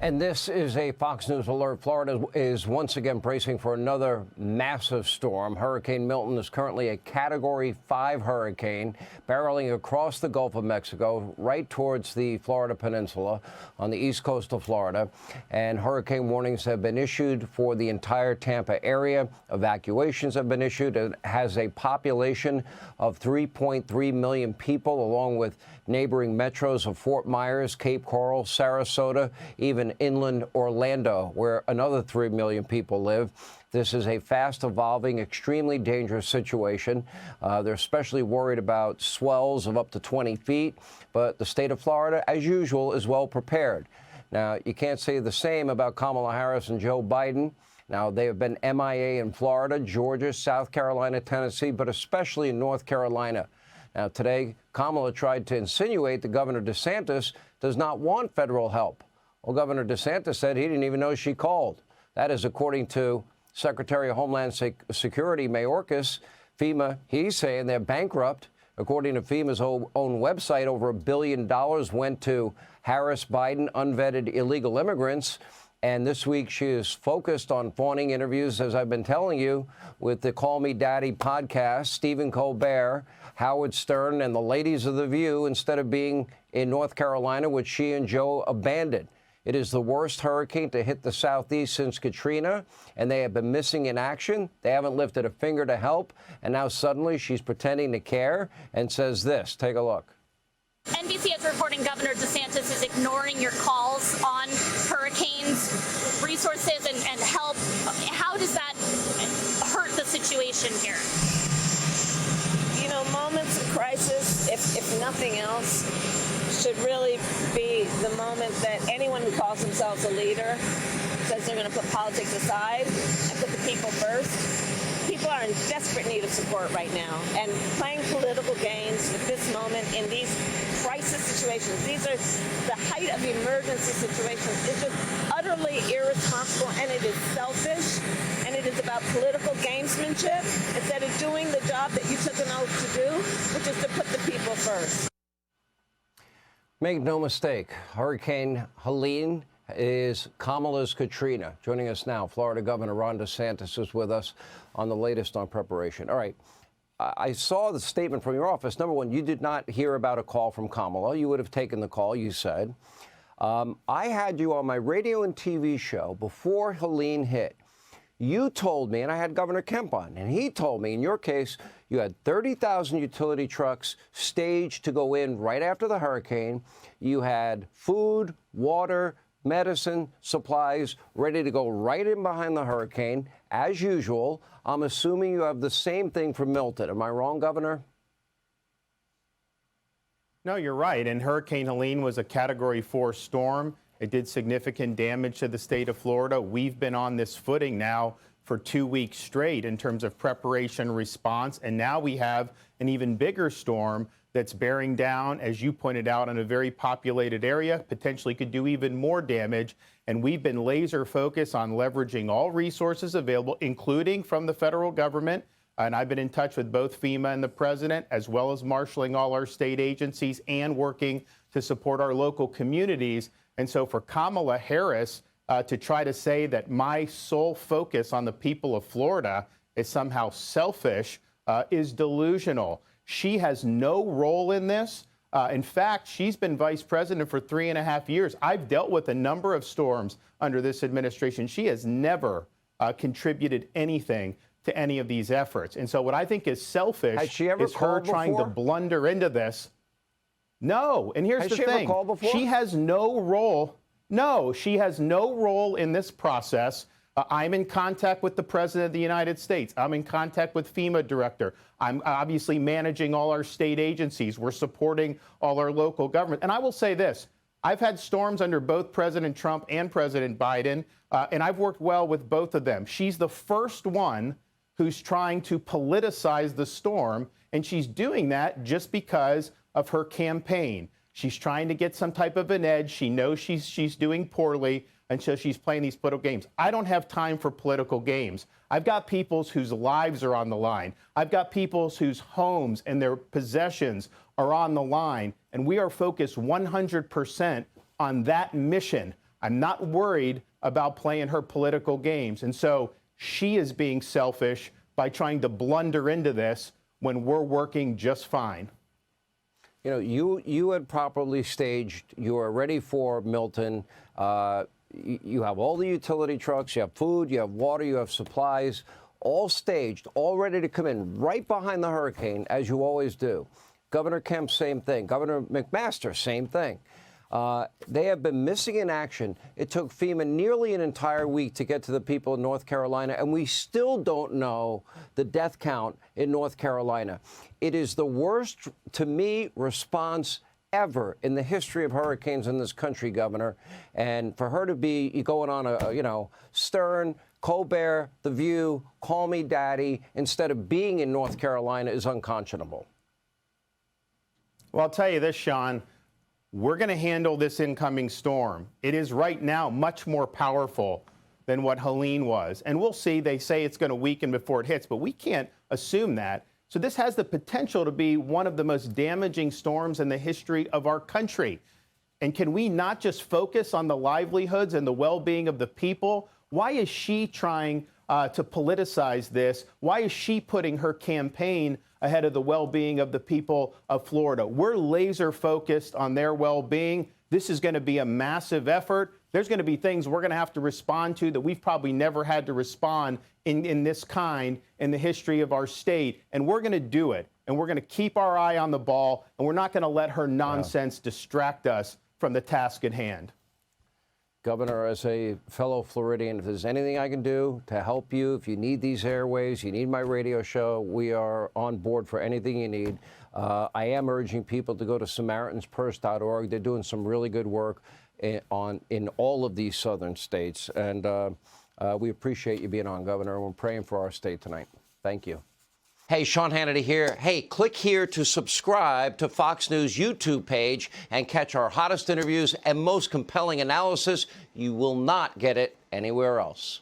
And this is a Fox News alert. Florida is once again bracing for another massive storm. Hurricane Milton is currently a Category 5 hurricane barreling across the Gulf of Mexico, right towards the Florida Peninsula on the east coast of Florida. And hurricane warnings have been issued for the entire Tampa area. Evacuations have been issued. It has a population of 3.3 million people, along with neighboring metros of Fort Myers, Cape Coral, Sarasota, even inland Orlando, where another 3 million people live. This is a fast-evolving, extremely dangerous situation. They're especially worried about swells of up to 20 feet, but the state of Florida, as usual, is well prepared. Now, you can't say the same about Kamala Harris and Joe Biden. Now, they have been MIA in Florida, Georgia, South Carolina, Tennessee, but especially in North Carolina. Now, today, Kamala tried to insinuate that Governor DeSantis does not want federal help. Well, Governor DeSantis said he didn't even know she called. That is according to Secretary of Homeland Security Mayorkas. FEMA, he's saying they're bankrupt. According to FEMA's own website, over $1 billion went to Harris, Biden, unvetted illegal immigrants. And this week, she is focused on fawning interviews, as I've been telling you, with the Call Me Daddy podcast, Stephen Colbert, Howard Stern, and the ladies of The View, instead of being in North Carolina, which she and Joe abandoned. It is the worst hurricane to hit the Southeast since Katrina, and they have been missing in action. They haven't lifted a finger to help, and now suddenly she's pretending to care and says this. Take a look. NBC is reporting Governor DeSantis is ignoring your calls on hurricanes, resources, and help. How does that hurt the situation here? You know, moments of crisis, if nothing else, should really be the moment that anyone who calls themselves a leader says they're going to put politics aside and put the people first. People are in desperate need of support right now, and playing political games with this moment in these crisis situations, these are the height of emergency situations, is just utterly irresponsible, and it is selfish, and it is about political gamesmanship instead of doing the job that you took an oath to do, which is to put the people first. Make no mistake, Hurricane Helene is Kamala's Katrina. Joining us now, Florida Governor Ron DeSantis is with us on the latest on preparation. All right. I saw the statement from your office. Number one, you did not hear about a call from Kamala. You would have taken the call, you said. I had you on my radio and TV show before Helene hit. You told me, and I had Governor Kemp on, and he told me, in your case, you had 30,000 utility trucks staged to go in right after the hurricane. You had food, water, medicine, supplies ready to go right in behind the hurricane, as usual. I'm assuming you have the same thing for Milton. Am I wrong, Governor? No, you're right. And Hurricane Helene was a Category 4 storm. It did significant damage to the state of Florida. We've been on this footing now for 2 weeks straight in terms of preparation response. And now we have an even bigger storm that's bearing down, as you pointed out, on a very populated area, potentially could do even more damage. And we've been laser focused on leveraging all resources available, including from the federal government. And I've been in touch with both FEMA and the president, as well as marshaling all our state agencies and working to support our local communities. And so for Kamala Harris to try to say that my sole focus on the people of Florida is somehow selfish is delusional. She has no role in this. In fact, she's been vice president for 3.5 years. I've dealt with a number of storms under this administration. She has never contributed anything to any of these efforts. And so what I think is selfish is her trying to blunder into this. No. And here's the thing. Has she ever called before? She has no role. No, she has no role in this process. I'm in contact with the President of the United States. I'm in contact with FEMA director. I'm obviously managing all our state agencies. We're supporting all our local government. And I will say this. I've had storms under both President Trump and President Biden, and I've worked well with both of them. She's the first one who's trying to politicize the storm, and she's doing that just because of her campaign. She's trying to get some type of an edge. She knows she's doing poorly, and so she's playing these political games. I don't have time for political games. I've got people whose lives are on the line. I've got people whose homes and their possessions are on the line, and we are focused 100% on that mission. I'm not worried about playing her political games. And so she is being selfish by trying to blunder into this when we're working just fine. You know, you had properly staged. You are ready for Milton. You have all the utility trucks. You have food. You have water. You have supplies, all staged, all ready to come in right behind the hurricane, as you always do. Governor Kemp, same thing. Governor McMaster, same thing. They have been missing in action. It took FEMA nearly an entire week to get to the people in North Carolina, and we still don't know the death count in North Carolina. It is the worst, to me, response ever in the history of hurricanes in this country, Governor. And for her to be going on Stern, Colbert, The View, Call Me Daddy, instead of being in North Carolina is unconscionable. Well, I'll tell you this, Sean. We're going to handle this incoming storm. It is right now much more powerful than what Helene was. And we'll see. They say it's going to weaken before it hits, but we can't assume that. So this has the potential to be one of the most damaging storms in the history of our country. And can we not just focus on the livelihoods and the well-being of the people? Why is she trying to politicize this? Why is she putting her campaign ahead of the well-being of the people of Florida? We're laser focused on their well-being. This is going to be a massive effort. There's going to be things we're going to have to respond to that we've probably never had to respond in this kind in the history of our state. And we're going to do it. And we're going to keep our eye on the ball. And we're not going to let her nonsense distract us from the task at hand. Governor, as a fellow Floridian, if there's anything I can do to help you, if you need these airways, you need my radio show, we are on board for anything you need. I am urging people to go to SamaritansPurse.org. They're doing some really good work in all of these southern states. And we appreciate you being on, Governor. And we're praying for our state tonight. Thank you. Hey, Sean Hannity here. Hey, click here to subscribe to Fox News YouTube page and catch our hottest interviews and most compelling analysis. You will not get it anywhere else.